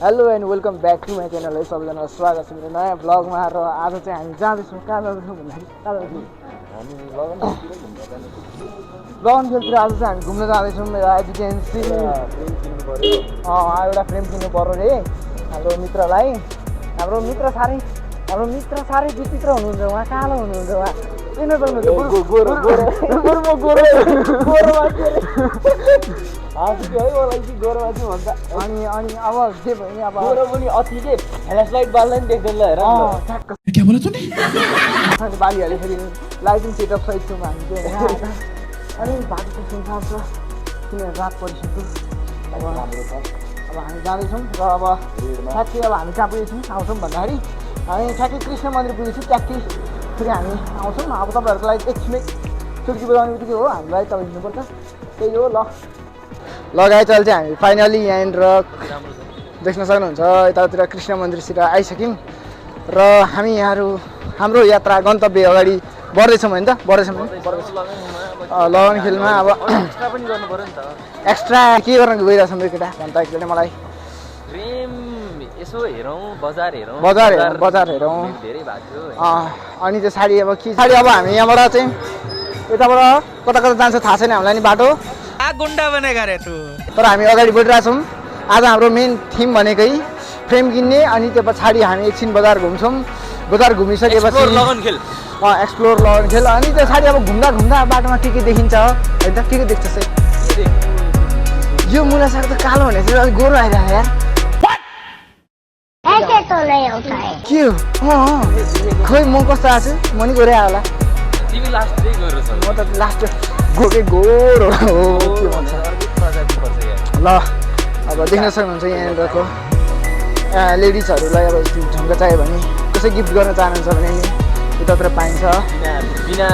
Hello and welcome back to my channel है सबैजनालाई स्वागत छ मेरो नयाँ ब्लगमा र आज चाहिँ हामी जाँदैछौँ कहाँ जाँदैछौँ भन्दाखेरि कहाँ जाँदैछौँ हामी लगनखेलतिर आज चाहिँ हामी घुम्न जाँदैछौँ एजुकेन्सी एउटा फ्रेम किन्नु पऱ्यो रे हाम्रो मित्र साह्रै विचित्र हुनुहुन्छ उहाँ कालो हुनुहुन्छ उहाँ अनि अब जे भयो नि अब पनि अति के फ्ल्यासलाइट बाल्दै नि देख्दैन ल हेर क्या बोला तूने अनि बाली हाले फेरि लाइटिङ सेटअप सहित छौँ हामी चाहिँ अनि बाटो सुनसान छ किनभने रात परिसक्यो अब हामी जाँदैछौँ र अब ठ्याक्कै अब हामी कहाँ पुगेछौँ आउँछौँ भन्दाखेरि हामी ठ्याक्कै कृष्ण मन्दिर पुगेछौँ ट्याक्कै फेरि हामी आउँछौँ अब तपाईँहरूको लागि एकछिनै चुर्की बजाउने बित्तिकै हो हामीलाई तपाईँ हिँड्नुपर्छ त्यही हो लगाइचाल चाहिँ हामी फाइनली यहाँनिर देख्न सक्नुहुन्छ यतातिर कृष्ण मन्दिरतिर आइसक्यौँ र हामी हाम्रो यात्रा गन्तव्य अगाडि बढ्दैछौँ होइन त बढ्दैछौँ लगन खेलमा अब एक्स्ट्रा पनि गर्नु पर्यो नि त एक्स्ट्रा के गर्न गइरहेछ मेरो केटा भन्छ एकचोटि मलाई यसो हेरौँ बजार हेरौँ धेरै भएको थियो अनि त्यो साडी अब हामी यहाँबाट चाहिँ यताबाट कता जान्छ थाहा छैन हामीलाई नि बाटो गुन्डा बनेगा रे तू तर हामी अगाडि बढिरहेछौँ आज हाम्रो मेन थिम भनेकै फ्रेम किन्ने अनि त्यो पछाडि हामी एकछिन बजार घुम्छौँ बजार घुमिसकेपछि एक्सप्लोर लगन खेल अनि त्यो साडी अब घुम्दा बाटोमा के देखिन्छ होइन त के देख्छ यो मुला साग त कालो भने चाहिँ अलिक गोरो आइरहेको यार के हो खोइ म कस्तो आएको छु म नि गोरै आयो होला म त लास्ट गोकै गोरो हो के भन्छ ल अब देख्न सक्नुहुन्छ यहाँनिरको लेडिजहरूलाई अब झुम्का चाहियो भने कसै गिफ्ट गर्न चाहनुहुन्छ भने नि यतातिर पाइन्छ बिना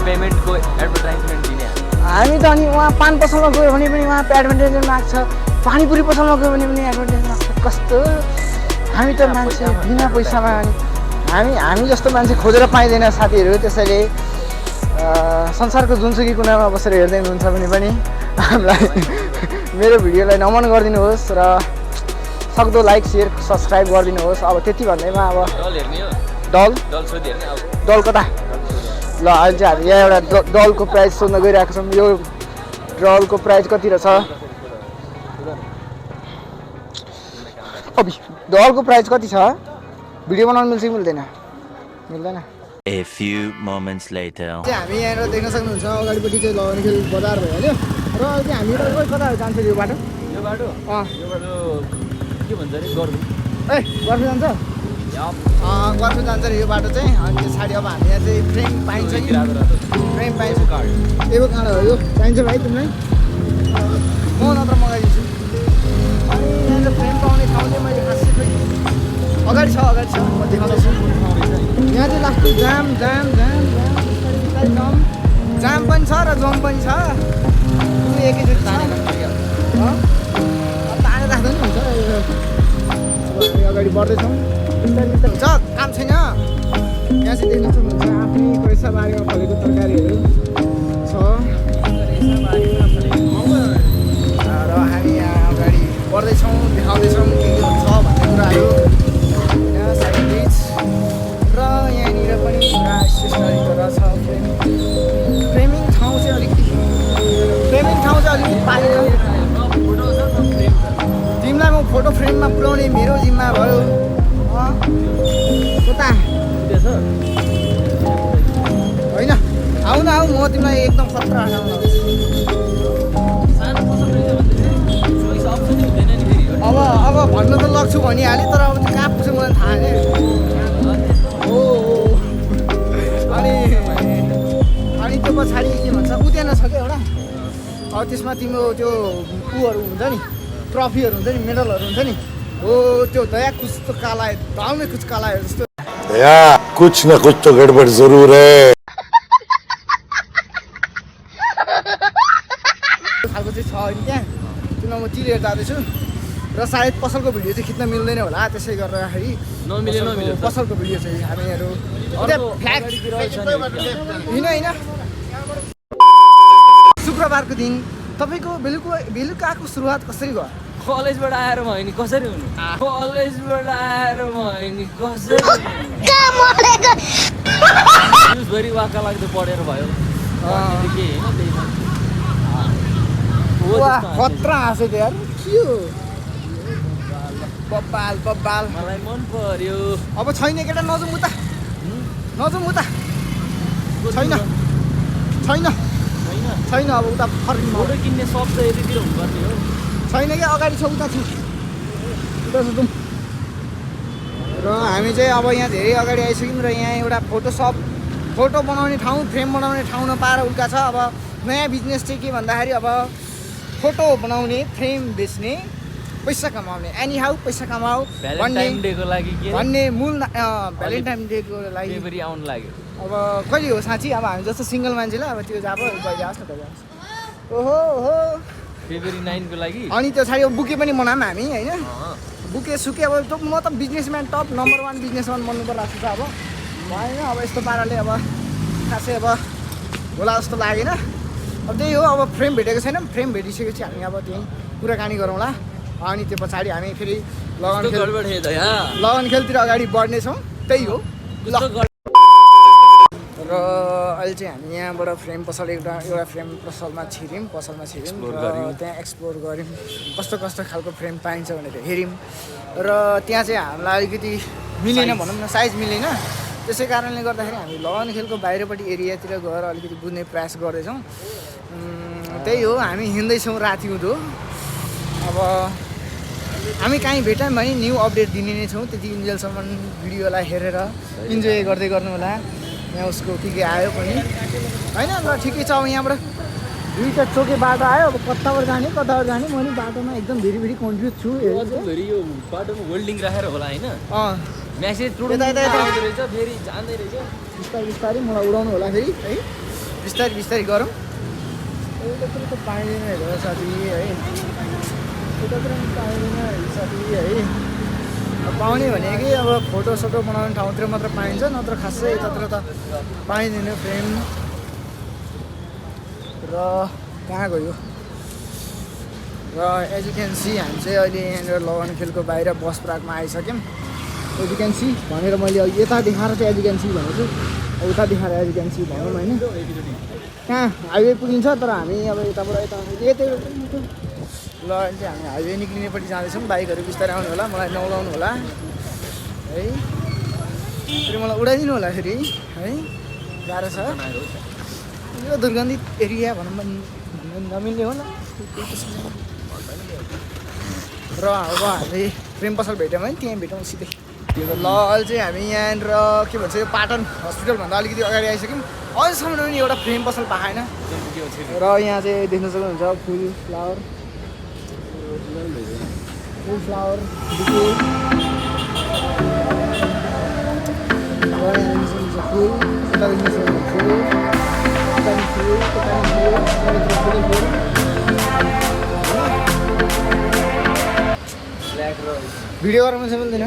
पेमेन्टको एडभर्टाइजमेन्ट दिने हामी त अनि उहाँ पान पसलमा गयो भने पनि उहाँ एडभर्टाइजमेन्ट माग्छ पानीपुरी पसलमा गयो भने पनि एडभर्टाइजमेन्ट माग्छ कस्तो हामी त मान्छे बिना पैसामा अनि हामी जस्तो मान्छे खोजेर पाइँदैन साथीहरू त्यसैले संसारको जुनसुकै कुनामा बसेर हेर्दै हुनुहुन्छ भने पनि हामीलाई मेरो भिडियोलाई नमन गरिदिनुहोस् र सक्दो लाइक सेयर सब्सक्राइब गरिदिनुहोस् अब त्यति भन्दैमा अब डल कता ल अहिले चाहिँ हामी यहाँ एउटा डलको प्राइस सोध्न गइरहेको छौँ यो डलको प्राइस कति रहेछ डलको प्राइस कति छ भिडियो बनाउनु मिल्छ कि मिल्दैन A few moments later. हामी यहाँनिर देख्न सक्नुहुन्छ अगाडिपट्टि चाहिँ लगनखेल बजार भइहाल्यो र अहिले हामी कता जान्छ यो बाटो के भन्छ अरे गर्नु गर्नु जान्छ गर्नु जान्छ अरे यो बाटो चाहिँ अनि त्यो छाडी अब हामी यहाँ चाहिँ फ्रेम पाइन्छ कि फ्रेम पाइन्छ यो काँडा हो यो पाइन्छ भाइ तिमीलाई म नत्र मगाइदिन्छु अनि यहाँनिर फ्रेम पाउने ठाउँ चाहिँ मैले खासै खोइ अगाडि छ म देखाउँदैछु यहाँ चाहिँ लास्ट जाम पनि छ र जम पनि छ एकैचोटि ताने राख्दा नि हुन्छ हामी अगाडि बढ्दैछौँ हुन्छ काम छैन यहाँ चाहिँ देख्न सक्नुहुन्छ आफ्नै पैसा बारीमा फलेको तरकारीहरू छ र हामी यहाँ अगाडि बढ्दैछौँ देखाउँदैछौँ के छ भन्ने कुराहरू यहाँ साइड ब्रिज र यहाँनिर पनि पुरा स्टेसनरी गरेर छ फ्रेमिङ ठाउँ चाहिँ अलिकति पाएन तिमीलाई म फोटो फ्रेममा पुऱ्याउने मेरो जिम्मा भयो कता होइन आऊ न म तिमीलाई एकदम खतरा हटाउन अब भन्न त लग्छु भनिहालेँ तर अब त्यो कहाँ पुग्छ मलाई थाहा छैन हो अनि त्यो पछाडि के भन्छ उद्यान छ क्या एउटा अब त्यसमा तिम्रो त्यो उहरू हुन्छ नि ट्रफीहरू हुन्छ नि मेडलहरू हुन्छ नि हो त्यो दया कुछ त काला दाल में कुछ काला है जस्तो दया कुछ न कुछ तो गड़बड़ जरूर है खालको चाहिँ छ अनि त्यहाँ त्यो म तिरेर जाँदैछु र सायद पसलको भिडियो चाहिँ खिच्न मिल्दैन होला त्यसै गर्दाखेरि नमिल्यो पसलको भिडियो चाहिँ हामीहरू होइन शुक्रबारको दिन तपाईँको बेलुकाको सुरुवात कसरी भयो कलेजबाट आएर भयो नि कसरी हुनु कलेजबाट आएर भयो नि कसरी न्युजभरि वाक्क लाग्दो पढेर भयो के वाह खतरा हाँसो थियो यार के हो बब्बाल बब्बाल मलाई मन पर्यो अब छैन केटा नजाउँ उता नजाउँ उता छैन छैन छैन अब उता फर्किनु फोटो किन्ने सब त यतितिर हुनुपर्ने हो छैन कि अगाडि छ उता छ उता छ जाउँ र हामी चाहिँ अब यहाँ धेरै अगाडि आइसक्यौँ र यहाँ एउटा फोटो बनाउने ठाउँ फ्रेम बनाउने ठाउँ नपाएर उल्का छ अब नयाँ बिजनेस चाहिँ के भन्दाखेरि अब फोटो बनाउने फ्रेम बेच्ने पैसा कमाउने एनी हाउ पैसा कमाऊ भ्यालेन्टाइन डेको लागि के भन्ने मूल भ्यालेन्टाइन डेको लागि फेब्रुअरी आउनु लाग्यो अब कहिले हो साँच्ची अब हामी जस्तो सिङ्गल मान्छेलाई अब त्यो जब कहिले आओस् न कहिले आओस् ओहो हो फेब्रुअरी 9 को लागि अनि त्यो छाडि बुके पनि बनाऊँ हामी होइन बुके सुके अब म त बिजनेसम्यान टप नम्बर 1 बिजनेसम्यान बन्नु पर्ला जस्तो छ अब भएन अब यस्तो पाराले अब खासै अब होला जस्तो लागेन अब त्यही हो अब फ्रेम भेटेको छैन फ्रेम भेटिसकेपछि हामी अब त्यहीँ कुराकानी गरौँला अनि त्यो पछाडि हामी फेरि लगन खेलतिर अगाडि बढ्नेछौँ त्यही हो ल र अहिले चाहिँ हामी यहाँबाट फ्रेम पसल एउटा फ्रेम पसलमा छिर्यौँ र त्यहाँ एक्सप्लोर गऱ्यौँ कस्तो कस्तो खालको फ्रेम पाइन्छ भनेर हेऱ्यौँ र त्यहाँ चाहिँ हामीलाई अलिकति मिलेन भनौँ न साइज मिलेन त्यसै कारणले गर्दाखेरि हामी लगन खेलको बाहिरपट्टि एरियातिर गएर अलिकति बुझ्ने प्रयास गर्दैछौँ त्यही हो हामी हिँड्दैछौँ राति हुँदो अब हामी कहीँ भेट्यौँ भने न्यू अपडेट दिने नै छौँ त्यति इन्जेलसम्म भिडियोलाई हेरेर इन्जोय गर्दै गर्नु होला यहाँ उसको के आयो पनि होइन ल ठिकै छ अब यहाँबाट दुईवटा चोके बाटो आयो अब कताबाट जाने म नि बाटोमा एकदम भेरी कन्फ्युज छु यो बाटोमा होल्डिङ राखेर होला होइन म्यासेज रहेछ फेरि जाँदै रहेछ बिस्तारै मलाई उडाउनु होला फेरि है बिस्तारै गरौँ एउटा कुरो त पाइँदैन हेरेर साथी है एउटा कुरो पनि पाइँदैन साथी है पाउने भनेकै अब फोटोसोटो बनाउने ठाउँतिर मात्र पाइन्छ नत्र खासै यतातिर त पाइँदैन फ्रेम र कहाँ गयो र एज यु क्यान सी हामी चाहिँ अहिले यहाँनिर लगन खेलको बाहिर बस पार्कमा आइसक्यौँ एज यु क्यान सी भनेर मैले यता देखाएर चाहिँ एज यु क्यान सी भनेको छु उता देखाएर एज यु क्यान सी भनौँ होइन कहाँ हाइवे पुगिन्छ तर हामी अब यताबाट यता ल अहिले चाहिँ हामी हाइवे निक्लिनेपट्टि जाँदैछौँ बाइकहरू बिस्तारै आउनु होला मलाई नउलाउनु होला है फेरि मलाई उडाइदिनु होला फेरि है गाह्रो छ यो दुर्गन्धित एरिया भनौँ नमिल्ने होला र अब हामी प्रेम पसल भेट्यौँ भने त्यहीँ भेटौँ सिधै ल अहिले चाहिँ हामी यहाँनिर के भन्छ यो पाटन हस्पिटलभन्दा अलिकति अगाडि आइसक्यौँ अझसम्म पनि एउटा फ्रेम पसल पाएन र यहाँ चाहिँ देख्न सक्नुहुन्छ फुल फ्लावर बुके फुल यता देख्न सक्नुहुन्छ फुल भिडियो गराउनु चाहिँ मिल्दैन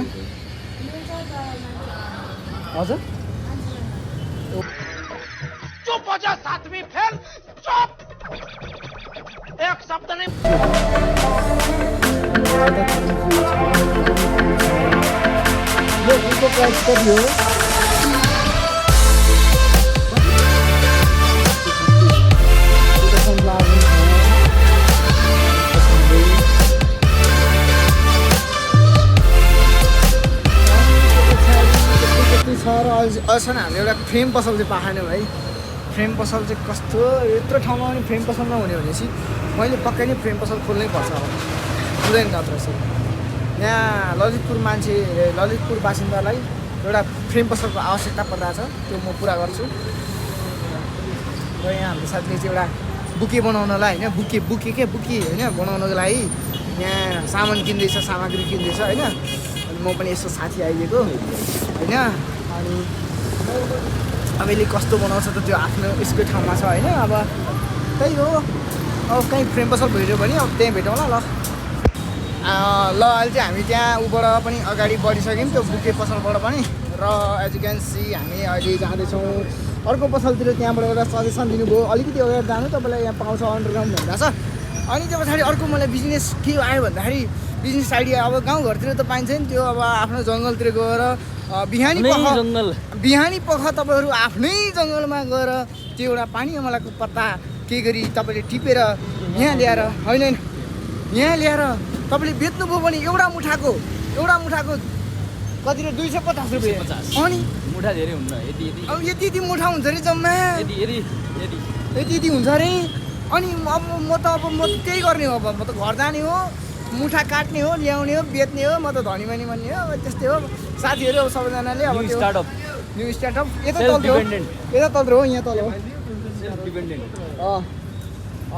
हजुर चुप हो जा सातवीं फेल चुप एक शब्द नहीं ये इनको प्राइस कर दियो अझसम्म हामीले एउटा फ्रेम पसल चाहिँ पाएन भाइ फ्रेम पसल चाहिँ कस्तो यत्रो ठाउँमा पनि फ्रेम पसल नहुने भनेपछि मैले पक्कै नै फ्रेम पसल खोल्नै पर्छ अब हुँदैन नत्र चाहिँ यहाँ ललितपुर बासिन्दालाई एउटा फ्रेम पसलको आवश्यकता परिरहेछ त्यो म पुरा गर्छु र यहाँ हाम्रो साथीले चाहिँ एउटा बुके बनाउनलाई होइन बुके होइन बनाउनको लागि यहाँ सामान किन्दैछ सामग्री किन्दैछ होइन अनि म पनि यसो साथी आइदिएको होइन अनि अबले कस्तो बनाउँछ त त्यो आफ्नो यसको ठाउँमा छ होइन अब त्यही हो अब कहीँ फ्रेम पसल भेट्यो भने अब त्यहीँ भेटौँला ल अहिले चाहिँ हामी त्यहाँ उबाट पनि अगाडि बढिसक्यौँ त्यो बुके पसलबाट पनि र एज यु क्यान सी हामी अहिले जाँदैछौँ अर्को पसलतिर त्यहाँबाट एउटा सजेसन दिनुभयो अलिकति अगाडि जानु तपाईँलाई यहाँ पाउँछ अन्डरग्राउन्ड भन्दा छ अनि त्यो पछाडि अर्को मलाई बिजनेस के आयो भन्दाखेरि बिजनेस आइडिया अब गाउँघरतिर त पाइन्छ नि त्यो अब आफ्नो जङ्गलतिर गएर बिहानी पख तपाईँहरू आफ्नै जङ्गलमा गएर त्यो एउटा पानी अमलाको पत्ता के गरी तपाईँले टिपेर यहाँ ल्याएर होइन यहाँ ल्याएर तपाईँले बेच्नुभयो भने एउटा मुठाको कति 250 रुपियाँ अनि मुठा धेरै हुन्न अब यति मुठा हुन्छ अरे जम्मा यति हुन्छ अरे अनि अब म त त्यही गर्ने हो अब म त घर जाने हो मुठा काट्ने हो ल्याउने हो बेच्ने हो म त धनी मानी भन्ने हो त्यस्तै हो साथीहरू अब सबैजनाले अब न्यू स्टार्टअप यता तल हो यहाँ तल हो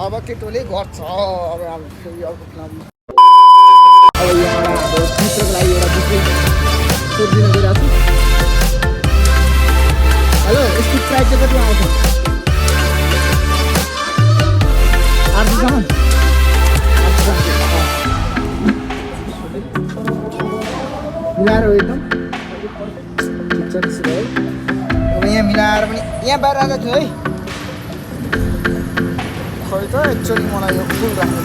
अब केटोले गर्छ अब यहाँबाट अब मित्रको लागि एउटा बिक्री सोधिदिन गइरहेको छु हेलो यसको प्राइस चाहिँ कति आउँछ 800 मिलाएर हो एकदम ठिक छ त्यसो भए अब यहाँ मिलाएर पनि यहाँ बाहिर आएको छु है खै त एक्चुअली मलाई यो फुल राख्नु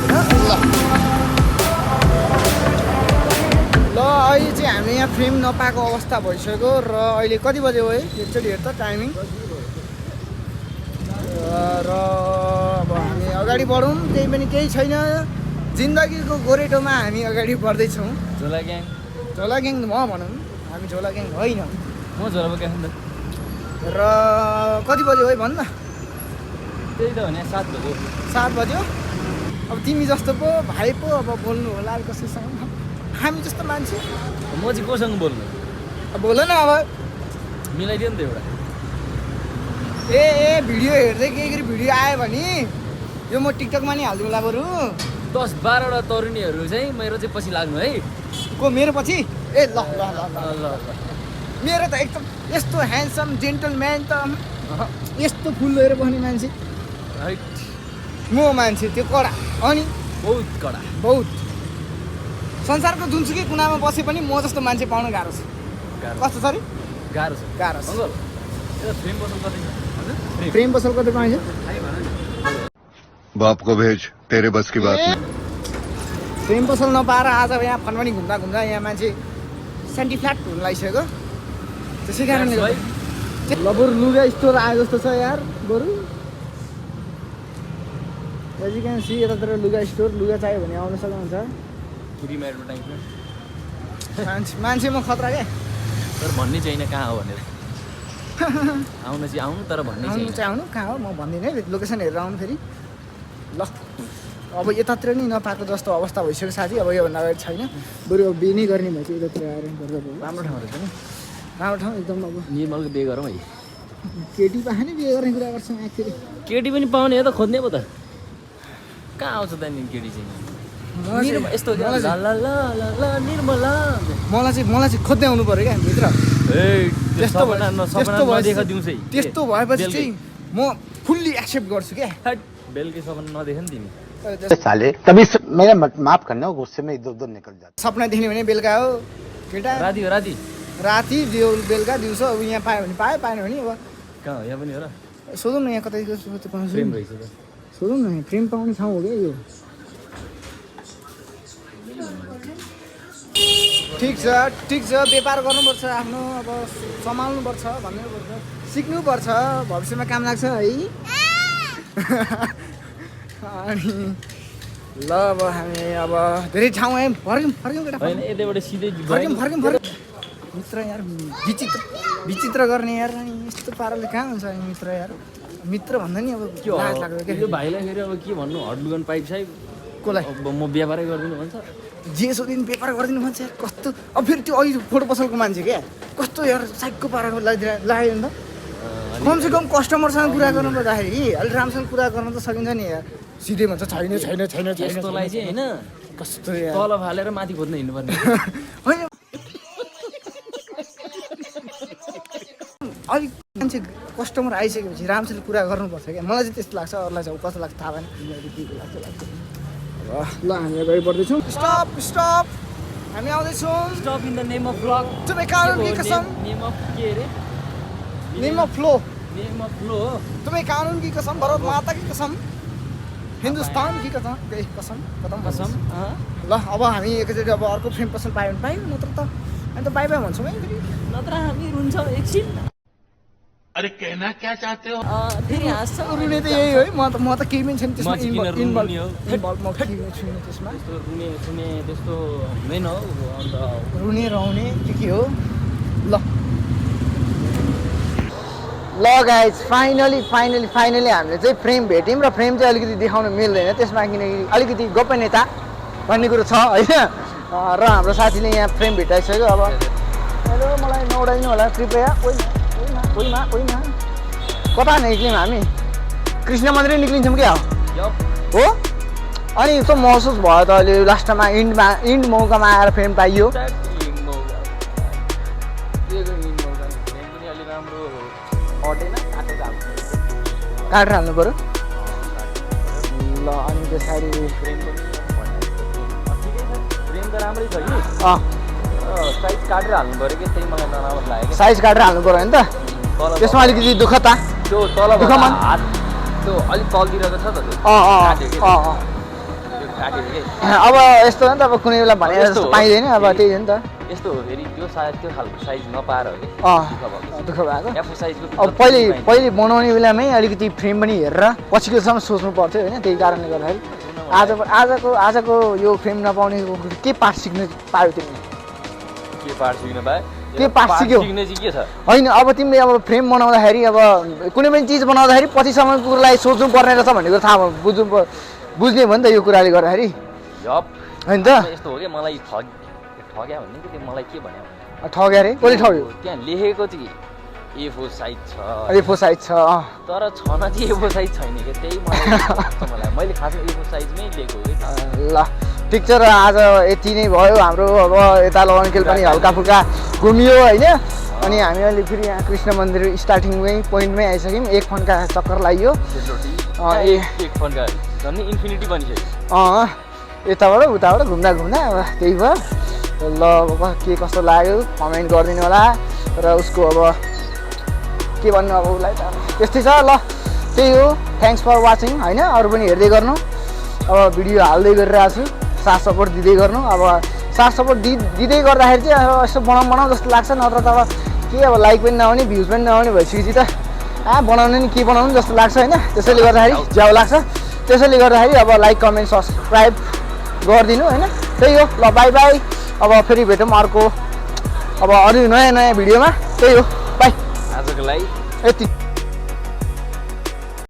ल अहिले चाहिँ हामी यहाँ फ्रेम नपाएको अवस्था भइसक्यो र अहिले कति बजे हो है एकचोटि हेर त टाइमिङ र अब हामी अगाडि बढौँ त्यही पनि केही छैन जिन्दगीको गोरेटोमा हामी अगाडि बढ्दैछौँ झोला ग्याङ म भनौँ हामी झोला ग्याङ होइन म झोला ग्याङ र कति बज्यो है भन् न त्यही त भने 7 बज्यो 7 बज्यो अब तिमी जस्तो पो भाइ पो अब बोल्नु होला कसैसँग हामी जस्तो मान्छे म चाहिँ कोसँग बोल्नु बोल न अब मिलाइदियो नि त एउटा ए भिडियो हेर्दै के गरी भिडियो आयो भने यो म टिकटकमा नि हालिदिउँला बरु 10-12वटा तरुणीहरू चाहिँ मेरो चाहिँ पछि लाग्नु है को मेरो पछि ए ल मेरो त एकदम यस्तो ह्यान्डसम जेन्टलम्यान त यस्तो फुल लिएर बस्ने मान्छे म मान्छे त्यो कडा अनि बहुत संसारको जुनसुकै कुनामा बसे पनि म जस्तो मान्छे पाउन गाह्रो छ कस्तो छ रे गाह्रो छ फ्रेम पसल कतै पाइन्छ बाप को भेज तेरे बस की बात नहीं फ्रेम पसल नपाएर आज यहाँ फनफनी घुम्दा यहाँ मान्छे सेन्टी फ्ल्याट हुन लागिसक्यो त्यसै कारणले ल बरु लुगा स्टोर आयो जस्तो छ यार बरु एजी क्यान सी यतातिर लुगा स्टोर लुगा चाहियो भने आउन सक्नुहुन्छ मान्छे म खतरा क्या तर भन्ने छैन कहाँ हो भनेर आउन चाहिँ आउनु तर भन्ने आउनु चाहिँ आउनु कहाँ हो म भन्दिनँ है लोकेसन हेरेर आउनु फेरि ल अब यतातिर नि नपाएको जस्तो अवस्था भइसक्यो साथी अब योभन्दा अगाडि छैन बरु अब बिहे नै गर्ने भएपछि यतातिर आएर गर्दा भयो राम्रो ठाउँ रहेछ नि राम्रो ठाउँ एकदम अब निर्मलको बिहे गरौँ है केटी पाए नि बिहे गर्ने कुरा गर्छौँ एक्चुअली केटी पनि पाउने हो त खोज्ने पो त कहाँ आउँछ त नि केटी चाहिँ यस्तो निर्मला मलाई चाहिँ खोज्दै आउनु पर्यो क्या भित्र त्यस्तो भएपछि चाहिँ म फुल्ली एक्सेप्ट गर्छु क्या बेलुकी सपना नदेख नि तिमी साले तभी मेरा माफ करना गुस्से में इधर उधर निकल जाता सपना देख्ने भने बेलुका हो केटा राति बेलुका दिउँसो अब यहाँ पायो भने पाएन भने अब कहाँ हो यहाँ पनि हो र सोधौँ न यहाँ कतै पाउँछ फ्रेम रहेछ त सोधौँ न फ्रेम पाउने ठाउँ हो क्या यो ठिक छ व्यापार गर्नुपर्छ आफ्नो अब सम्हाल्नुपर्छ भन्नुपर्छ सिक्नुपर्छ भविष्यमा काम लाग्छ है अनि ल अब हामी अब धेरै ठाउँ आयौँ फर्क्यौँ केटा होइन यतैबाट सिधै फर्क्यौँ मित्र यार विचित्र गर्ने यार यस्तो पाराले कहाँ हुन्छ मित्र यार मित्र भन्दा नि अब के हो यो भाइलाई फेरि अब के भन्नु हडलुगन पाइप साइप कसलाई अब म व्यापारै गरिदिनु भन्छ जे सोधिनु व्यापार गरिदिनु भन्छ यार कस्तो अब फेरि त्यो अहिले फोटो पसलको मान्छे क्या कस्तो यार साइकको पाराको लाग्यो नि त कमसेकम कस्टमरसँग कुरा गर्नु पर्दाखेरि अलिक राम्रोसँग कुरा गर्न त सकिन्छ नि यार सिधै भन्छ छैन यस्तोलाई चाहिँ होइन कस्तो यार तल फालेर माथि खोज्न हिँड्नुपर्ने होइन अलिक मान्छे कस्टमर आइसकेपछि राम्रोसँग कुरा गर्नुपर्छ क्या मलाई चाहिँ त्यस्तो लाग्छ अरूलाई चाहिँ कस्तो लाग्छ थाहा भएन ल हामी अगाडि बढ्दैछौँ स्टप हामी आउँदैछौँ stop in the name of blog तपाईँ कानुन की कसम नेम अफ के अरे name of flow name of flow तुम्हें कानून की कसम भरत माता की कसम हिन्दुस्तान की कसम कदम कसम ल अब हामी एकैचोटि अब अर्को फ्रेम पसल पायो भने पायो नत्र त अनि त बाई बाई भन्छौँ है फेरि नत्र हामी रुन्छ एकछिन अरे कहना क्या चाहते हो फेरि हाँस्छ रुने त यही हो है म त केही पनि छैन त्यसमा म चाहिँ किन रुने हो? इन्भल्भ म केही पनि छुइनँ त्यसमा त्यस्तो रुने सुने त्यस्तो हुँदैन हौ अन्त रुने रहने के हो ल ल गाइज फाइनली हामीले चाहिँ फ्रेम भेट्यौँ र फ्रेम चाहिँ अलिकति देखाउन मिल्दैन त्यसमा किनकि अलिकति गोपनीयता भन्ने कुरो छ होइन र हाम्रो साथीले यहाँ फ्रेम भेटाइसक्यो अब हेलो मलाई नउडाइदिनु होला कृपया ओइमा कता निक्ल्यौँ हामी कृष्ण मन्दिरै निक्लिन्छौँ क्या हो अनि यस्तो महसुस भयो त अहिले लास्टमा इन्ड मौकामा आएर फ्रेम पाइयो काटेर हाल्नु पऱ्यो ल अनि त्यसरी फ्रेम त राम्रै छ कि साइज काटेर हाल्नु पऱ्यो कि त्यही मलाई नराम्रो लाग्यो साइज काटेर हाल्नु पऱ्यो नि त त्यसमा अलिकति दुःख त त्यो तल दुःखमा हात त्यो अलिक तलतिरको छ त त्यो काट्यो कि अब यस्तो हो नि त अब कुनै बेला भनेर जस्तो पाइँदैन अब त्यही हो नि त यस्तो हो फेरि त्यो सायद त्यो खालको साइज नपाएर हो कि दुःख भएको एफो साइजको अब पहिले बनाउने बेलामै अलिकति फ्रेम पनि हेरेर पछिकोसम्म सोच्नु पर्थ्यो होइन त्यही कारणले गर्दाखेरि आजको यो फ्रेम नपाउने के पाठ सिक्नु पायो तिमीले के पार्ट सिक्न पाए के पाठ सिक्यो सिक्ने चाहिँ के छ होइन अब तिमीले अब फ्रेम बनाउँदाखेरि अब कुनै पनि चिज बनाउँदाखेरि पछिसम्म कुरालाई सोच्नु पर्ने रहेछ भन्ने कुरा थाहा बुझ्ने भयो नि त यो कुराले गर्दाखेरि होइन त यस्तो हो कि मलाई ठग्या भन्ने कि त्यो मलाई के भन्यो ठग्या रे कसले ठग्यो त्यहाँ लेखेको चाहिँ A4 साइज छ A4 साइज छ तर छना चाहिँ A4 साइज छैन कि त्यही मलाई मैले खासमा A4 साइजमै लिएको हो ल ठिक छ र आज यति नै भयो हाम्रो अब यता लगनखेल पनि हल्का फुल्का घुमियो होइन अनि हामी अहिले फेरि यहाँ कृष्ण मन्दिर स्टार्टिङमै पोइन्टमै आइसक्यौँ एक फन्का चक्कर लगाइयो एक फन्का झन् इन्फिनिटी बनिसक्यो यताबाट उताबाट घुम्दा अब त्यही भयो ल अब के कस्तो लाग्यो कमेन्ट गरिदिनु होला र उसको अब के भन्नु अब उसलाई त त्यस्तै छ ल त्यही हो थ्याङ्क्स फर वाचिङ होइन अरू पनि हेर्दै गर्नु अब भिडियो हाल्दै गरिरहेको छु साथ सपोर्ट दिँदै गर्नु अब साथ सपोर्ट दिँदै गर्दाखेरि चाहिँ अब यसो बनाउँ जस्तो लाग्छ नत्र त अब के अब लाइक पनि नआउने भ्युज पनि नआउने भइसकेपछि त बनाउने नि के बनाउनु जस्तो लाग्छ होइन त्यसैले गर्दाखेरि ज्याउ लाग्छ त्यसैले गर्दाखेरि अब लाइक कमेन्ट सब्सक्राइब गरिदिनु होइन त्यही हो ल बाई बाई अब फेरि भेटौँ अर्को अब अरू नयाँ भिडियोमा त्यही हो बाई आजको लागि यति